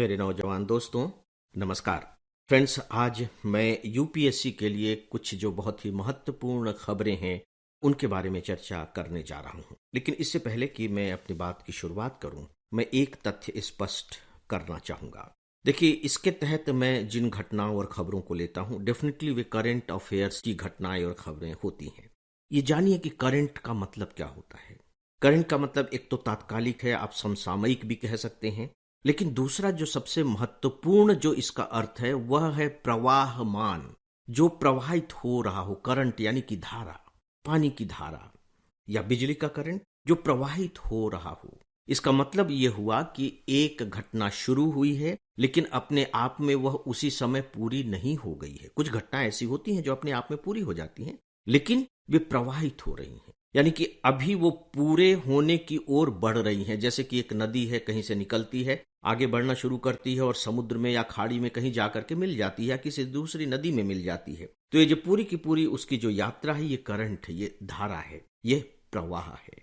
मेरे नौजवान दोस्तों, नमस्कार। फ्रेंड्स, आज मैं यूपीएससी के लिए कुछ जो बहुत ही महत्वपूर्ण खबरें हैं उनके बारे में चर्चा करने जा रहा हूं। लेकिन इससे पहले कि मैं अपनी बात की शुरुआत करूं, मैं एक तथ्य स्पष्ट करना चाहूंगा। देखिए, इसके तहत मैं जिन घटनाओं और खबरों को लेता हूं, डेफिनेटली वे करंट अफेयर्स की घटनाएं और खबरें होती हैं। ये जानिए कि करंट का मतलब क्या होता है। करंट का मतलब एक तो तात्कालिक है, आप समसामयिक भी कह सकते हैं। लेकिन दूसरा जो सबसे महत्वपूर्ण जो इसका अर्थ है वह है प्रवाहमान, जो प्रवाहित हो रहा हो। करंट यानी कि धारा, पानी की धारा या बिजली का करंट जो प्रवाहित हो रहा हो। इसका मतलब यह हुआ कि एक घटना शुरू हुई है लेकिन अपने आप में वह उसी समय पूरी नहीं हो गई है। कुछ घटनाएं ऐसी होती हैं जो अपने आप में पूरी हो जाती हैं लेकिन वे प्रवाहित हो रही हैं, यानी कि अभी वो पूरे होने की ओर बढ़ रही हैं। जैसे कि एक नदी है, कहीं से निकलती है, आगे बढ़ना शुरू करती है और समुद्र में या खाड़ी में कहीं जाकर के मिल जाती है या किसी दूसरी नदी में मिल जाती है। तो ये जो पूरी की पूरी उसकी जो यात्रा है, ये करंट है, ये धारा है, ये प्रवाह है।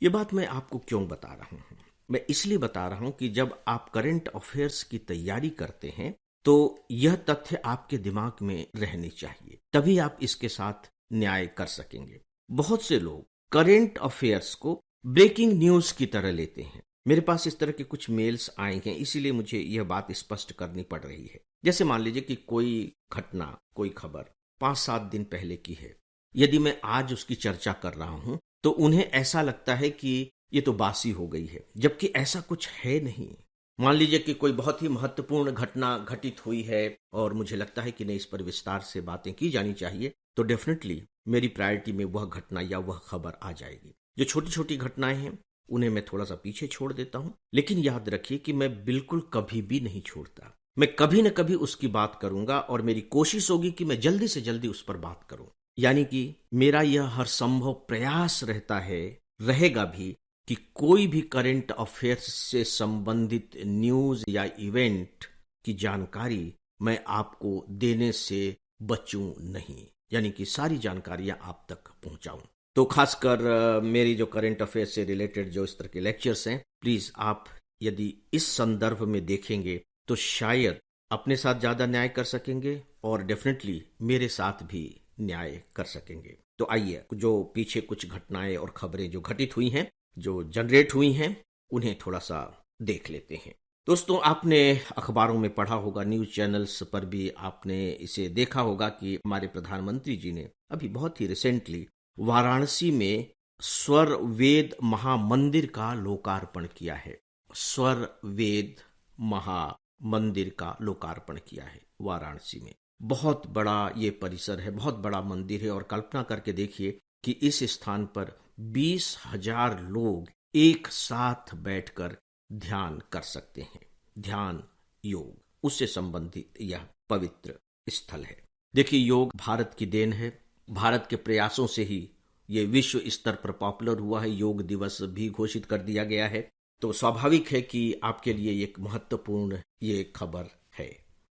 ये बात मैं आपको क्यों बता रहा हूं? मैं इसलिए बता रहा हूं कि जब आप करंट अफेयर्स की तैयारी करते हैं तो यह तथ्य आपके दिमाग में रहनी चाहिए, तभी आप इसके साथ न्याय कर सकेंगे। बहुत से लोग करंट अफेयर्स को ब्रेकिंग न्यूज की तरह लेते हैं। मेरे पास इस तरह के कुछ मेल्स आए हैं, इसीलिए मुझे यह बात स्पष्ट करनी पड़ रही है। जैसे मान लीजिए कि कोई घटना, कोई खबर 5-7 दिन पहले की है। यदि मैं आज उसकी चर्चा कर रहा हूं तो उन्हें ऐसा लगता है कि ये तो बासी हो गई है, जबकि ऐसा कुछ है नहीं। मान लीजिए कि कोई बहुत ही महत्वपूर्ण घटना घटित हुई है और मुझे लगता है कि नहीं, इस पर विस्तार से बातें की जानी चाहिए, तो डेफिनेटली मेरी प्रायोरिटी में वह घटना या वह खबर आ जाएगी। जो छोटी छोटी घटनाएं हैं उन्हें मैं थोड़ा सा पीछे छोड़ देता हूं, लेकिन याद रखिए कि मैं बिल्कुल कभी भी नहीं छोड़ता। मैं कभी न कभी उसकी बात करूंगा और मेरी कोशिश होगी कि मैं जल्दी से जल्दी उस पर बात करूं। यानी कि मेरा यह हर संभव प्रयास रहता है, रहेगा भी, कि कोई भी करंट अफेयर्स से संबंधित न्यूज या इवेंट की जानकारी मैं आपको देने से बचूं नहीं, यानी कि सारी जानकारियां आप तक पहुंचाऊं। तो खासकर मेरी जो करंट अफेयर से रिलेटेड जो इस तरह के लेक्चर्स हैं, प्लीज आप यदि इस संदर्भ में देखेंगे तो शायद अपने साथ ज्यादा न्याय कर सकेंगे और डेफिनेटली मेरे साथ भी न्याय कर सकेंगे। तो आइए, जो पीछे कुछ घटनाएं और खबरें जो घटित हुई हैं, जो जनरेट हुई हैं, उन्हें थोड़ा सा देख लेते हैं। दोस्तों, आपने अखबारों में पढ़ा होगा, न्यूज चैनल्स पर भी आपने इसे देखा होगा कि हमारे प्रधानमंत्री जी ने अभी बहुत ही रिसेंटली वाराणसी में स्वर वेद महामंदिर का लोकार्पण किया है। स्वर वेद महामंदिर का लोकार्पण किया है वाराणसी में। बहुत बड़ा ये परिसर है, बहुत बड़ा मंदिर है और कल्पना करके देखिए कि इस स्थान पर 20,000 लोग एक साथ बैठकर ध्यान कर सकते हैं। ध्यान, योग, उससे संबंधित यह पवित्र स्थल है। देखिए, योग भारत की देन है। भारत के प्रयासों से ही ये विश्व स्तर पर पॉपुलर हुआ है। योग दिवस भी घोषित कर दिया गया है। तो स्वाभाविक है कि आपके लिए एक महत्वपूर्ण ये खबर है।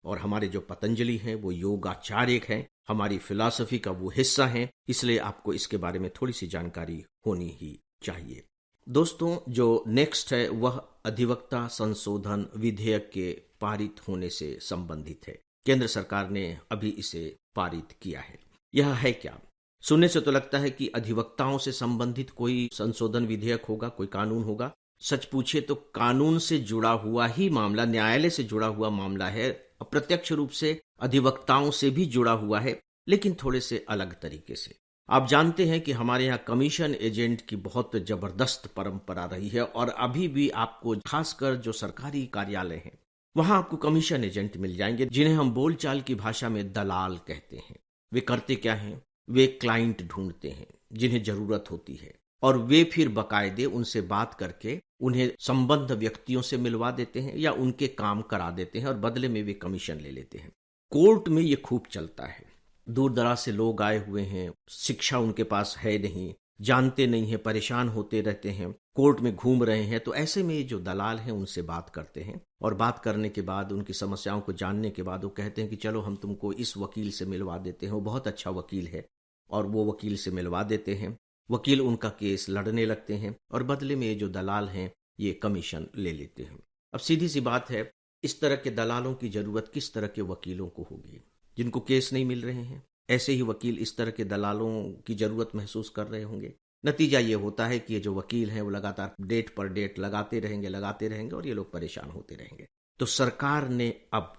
और हमारे जो पतंजलि हैं वो योगाचार्य हैं, हमारी फिलॉसफी का वो हिस्सा हैं, इसलिए आपको इसके बारे में थोड़ी सी जानकारी होनी ही चाहिए। दोस्तों, जो नेक्स्ट है वह अधिवक्ता संशोधन विधेयक के पारित होने से संबंधित है। केंद्र सरकार ने अभी इसे पारित किया है। यह है क्या? सुनने से तो लगता है कि अधिवक्ताओं से संबंधित कोई संशोधन विधेयक होगा, कोई कानून होगा। सच पूछे तो कानून से जुड़ा हुआ ही मामला, न्यायालय से जुड़ा हुआ मामला है, अप्रत्यक्ष रूप से अधिवक्ताओं से भी जुड़ा हुआ है, लेकिन थोड़े से अलग तरीके से। आप जानते हैं कि हमारे यहाँ कमीशन एजेंट की बहुत जबरदस्त परंपरा रही है और अभी भी आपको, खासकर जो सरकारी कार्यालय हैं, वहां आपको कमीशन एजेंट मिल जाएंगे, जिन्हें हम बोलचाल की भाषा में दलाल कहते हैं। वे करते क्या हैं? वे क्लाइंट ढूंढते हैं जिन्हें जरूरत होती है और वे फिर बकायदे उनसे बात करके उन्हें संबद्ध व्यक्तियों से मिलवा देते हैं या उनके काम करा देते हैं और बदले में वे कमीशन ले लेते हैं। कोर्ट में ये खूब चलता है। दूर दराज से लोग आए हुए हैं, शिक्षा उनके पास है नहीं, जानते नहीं है, परेशान होते रहते हैं, कोर्ट में घूम रहे हैं। तो ऐसे में ये जो दलाल हैं उनसे बात करते हैं और बात करने के बाद, उनकी समस्याओं को जानने के बाद वो कहते हैं कि चलो हम तुमको इस वकील से मिलवा देते हैं, वो बहुत अच्छा वकील है, और वो वकील से मिलवा देते हैं। वकील उनका केस लड़ने लगते हैं और बदले में ये जो दलाल हैं ये कमीशन ले लेते हैं। अब सीधी सी बात है, इस तरह के दलालों की जरूरत किस तरह के वकीलों को होगी जिनको केस नहीं मिल रहे हैं। ऐसे ही वकील इस तरह के दलालों की जरूरत महसूस कर रहे होंगे। नतीजा ये होता है कि ये जो वकील हैं वो लगातार डेट पर डेट लगाते रहेंगे और ये लोग परेशान होते रहेंगे। तो सरकार ने अब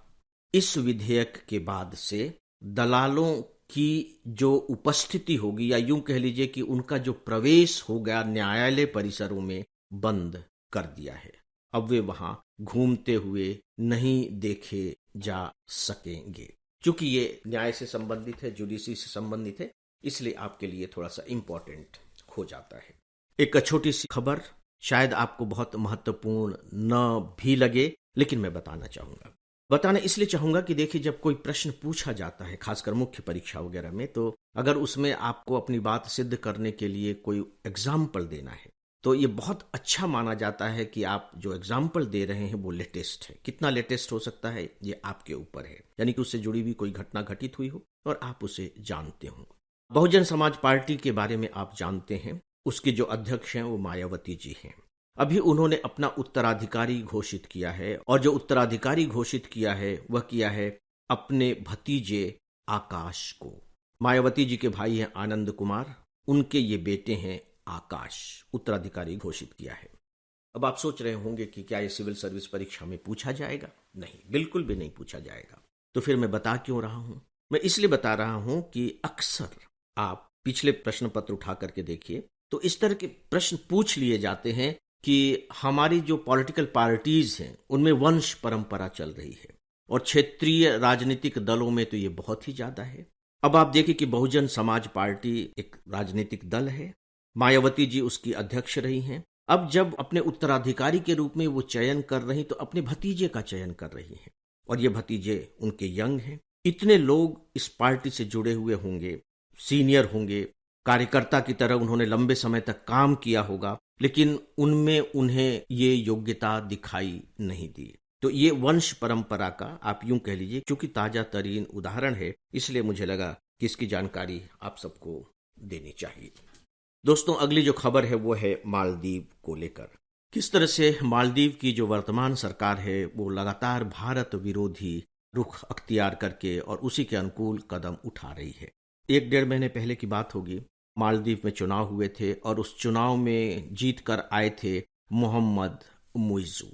इस विधेयक के बाद से दलालों की जो उपस्थिति होगी, या यूं कह लीजिए कि उनका जो प्रवेश होगा न्यायालय परिसरों में, बंद कर दिया है। अब वे वहां घूमते हुए नहीं देखे जा सकेंगे। क्योंकि ये न्याय से संबंधित है, जुडिशरी से संबंधित है, इसलिए आपके लिए थोड़ा सा इंपॉर्टेंट हो जाता है। एक छोटी सी खबर, शायद आपको बहुत महत्वपूर्ण न भी लगे, लेकिन मैं बताना इसलिए चाहूंगा कि देखिए, जब कोई प्रश्न पूछा जाता है, खासकर मुख्य परीक्षा वगैरह में, तो अगर उसमें आपको अपनी बात सिद्ध करने के लिए कोई एग्जाम्पल देना है, तो ये बहुत अच्छा माना जाता है कि आप जो एग्जाम्पल दे रहे हैं वो लेटेस्ट है। कितना लेटेस्ट हो सकता है ये आपके ऊपर है, यानी कि उससे जुड़ी हुई कोई घटना घटित हुई हो और आप उसे जानते हो। बहुजन समाज पार्टी के बारे में आप जानते हैं, उसके जो अध्यक्ष हैं वो मायावती जी हैं। अभी उन्होंने अपना उत्तराधिकारी घोषित किया है, और जो उत्तराधिकारी घोषित किया है वह किया है अपने भतीजे आकाश को। मायावती जी के भाई हैं आनंद कुमार, उनके ये बेटे हैं आकाश, उत्तराधिकारी घोषित किया है। अब आप सोच रहे होंगे कि क्या ये सिविल सर्विस परीक्षा में पूछा जाएगा? नहीं, बिल्कुल भी नहीं पूछा जाएगा। तो फिर मैं बता क्यों रहा हूं? मैं इसलिए बता रहा हूं कि अक्सर आप पिछले प्रश्न पत्र उठा करके देखिए, तो इस तरह के प्रश्न पूछ लिए जाते हैं कि हमारी जो पॉलिटिकल पार्टीज हैं उनमें वंश परंपरा चल रही है, और क्षेत्रीय राजनीतिक दलों में तो ये बहुत ही ज्यादा है। अब आप देखिए कि बहुजन समाज पार्टी एक राजनीतिक दल है, मायावती जी उसकी अध्यक्ष रही हैं। अब जब अपने उत्तराधिकारी के रूप में वो चयन कर रही, तो अपने भतीजे का चयन कर रही हैं, और ये भतीजे उनके यंग हैं। इतने लोग इस पार्टी से जुड़े हुए होंगे, सीनियर होंगे, कार्यकर्ता की तरह उन्होंने लंबे समय तक काम किया होगा, लेकिन उनमें उन्हें ये योग्यता दिखाई नहीं दी। तो ये वंश परंपरा का आप यूं कह लीजिए, क्योंकि ताजा तरीन उदाहरण है, इसलिए मुझे लगा कि इसकी जानकारी आप सबको देनी चाहिए। दोस्तों, अगली जो खबर है वो है मालदीव को लेकर। किस तरह से मालदीव की जो वर्तमान सरकार है वो लगातार भारत विरोधी रुख अख्तियार करके और उसी के अनुकूल कदम उठा रही है। 1-1.5 महीने पहले की बात होगी, मालदीव में चुनाव हुए थे और उस चुनाव में जीत कर आए थे मोहम्मद मुइज़ू।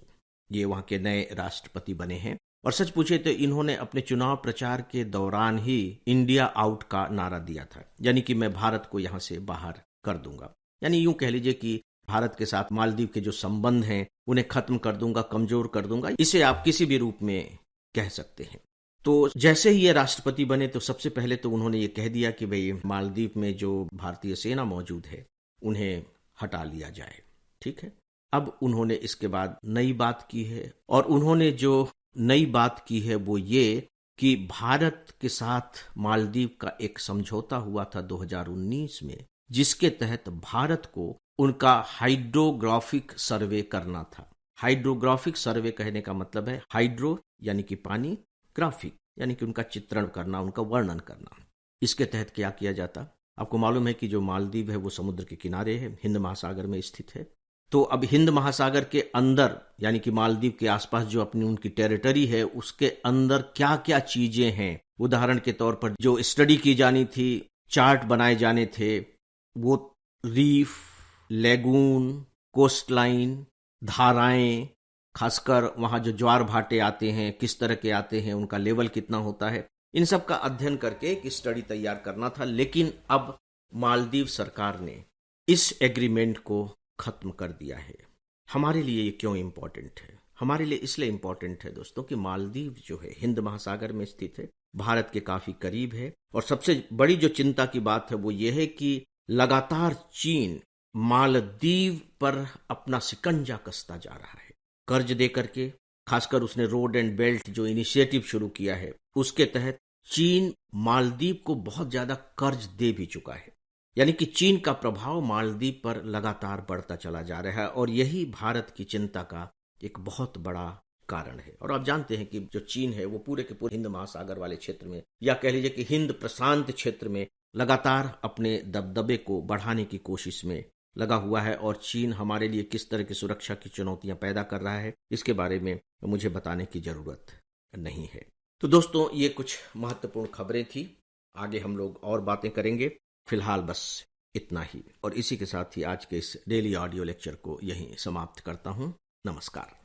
ये वहां के नए राष्ट्रपति बने हैं, और सच पूछे तो इन्होंने अपने चुनाव प्रचार के दौरान ही इंडिया आउट का नारा दिया था, यानी कि मैं भारत को यहां से बाहर कर दूंगा। यानी यूं कह लीजिए कि भारत के साथ मालदीव के जो संबंध हैं उन्हें खत्म कर दूंगा, कमजोर कर दूंगा, इसे आप किसी भी रूप में कह सकते हैं। तो जैसे ही ये राष्ट्रपति बने तो सबसे पहले तो उन्होंने ये कह दिया कि भाई मालदीव में जो भारतीय सेना मौजूद है उन्हें हटा लिया जाए। ठीक है, अब उन्होंने इसके बाद नई बात की है, और उन्होंने जो नई बात की है वो ये कि भारत के साथ मालदीव का एक समझौता हुआ था 2019 में, जिसके तहत भारत को उनका हाइड्रोग्राफिक सर्वे करना था। हाइड्रोग्राफिक सर्वे कहने का मतलब है हाइड्रो यानी कि पानी, ग्राफिक यानी कि उनका चित्रण करना, उनका वर्णन करना। इसके तहत क्या किया जाता? आपको मालूम है कि जो मालदीव है वो समुद्र के किनारे है, हिंद महासागर में स्थित है। तो अब हिंद महासागर के अंदर यानी कि मालदीव के आसपास जो अपनी उनकी टेरिटरी है उसके अंदर क्या क्या चीजें हैं, उदाहरण के तौर पर जो स्टडी की जानी थी, चार्ट बनाए जाने थे, वो रीफ, लेगून, कोस्टलाइन, धाराएं, खासकर वहां जो ज्वार भाटे आते हैं किस तरह के आते हैं, उनका लेवल कितना होता है, इन सब का अध्ययन करके एक स्टडी तैयार करना था। लेकिन अब मालदीव सरकार ने इस एग्रीमेंट को खत्म कर दिया है। हमारे लिए ये क्यों इंपॉर्टेंट है? हमारे लिए इसलिए इंपॉर्टेंट है दोस्तों कि मालदीव जो है हिंद महासागर में स्थित है, भारत के काफी करीब है, और सबसे बड़ी जो चिंता की बात है वो ये है कि लगातार चीन मालदीव पर अपना शिकंजा कसता जा रहा है, कर्ज दे करके। खासकर उसने रोड एंड बेल्ट जो इनिशिएटिव शुरू किया है उसके तहत चीन मालदीव को बहुत ज्यादा कर्ज दे भी चुका है, यानी कि चीन का प्रभाव मालदीव पर लगातार बढ़ता चला जा रहा है, और यही भारत की चिंता का एक बहुत बड़ा कारण है। और आप जानते हैं कि जो चीन है वो पूरे के पूरे हिंद महासागर वाले क्षेत्र में, या कह लीजिए कि हिंद प्रशांत क्षेत्र में लगातार अपने दबदबे को बढ़ाने की कोशिश में लगा हुआ है और चीन हमारे लिए किस तरह की सुरक्षा की चुनौतियां पैदा कर रहा है, इसके बारे में मुझे बताने की जरूरत नहीं है। तो दोस्तों, ये कुछ महत्वपूर्ण खबरें थी। आगे हम लोग और बातें करेंगे। फिलहाल बस इतना ही, और इसी के साथ ही आज के इस डेली ऑडियो लेक्चर को यहीं समाप्त करता हूं। नमस्कार।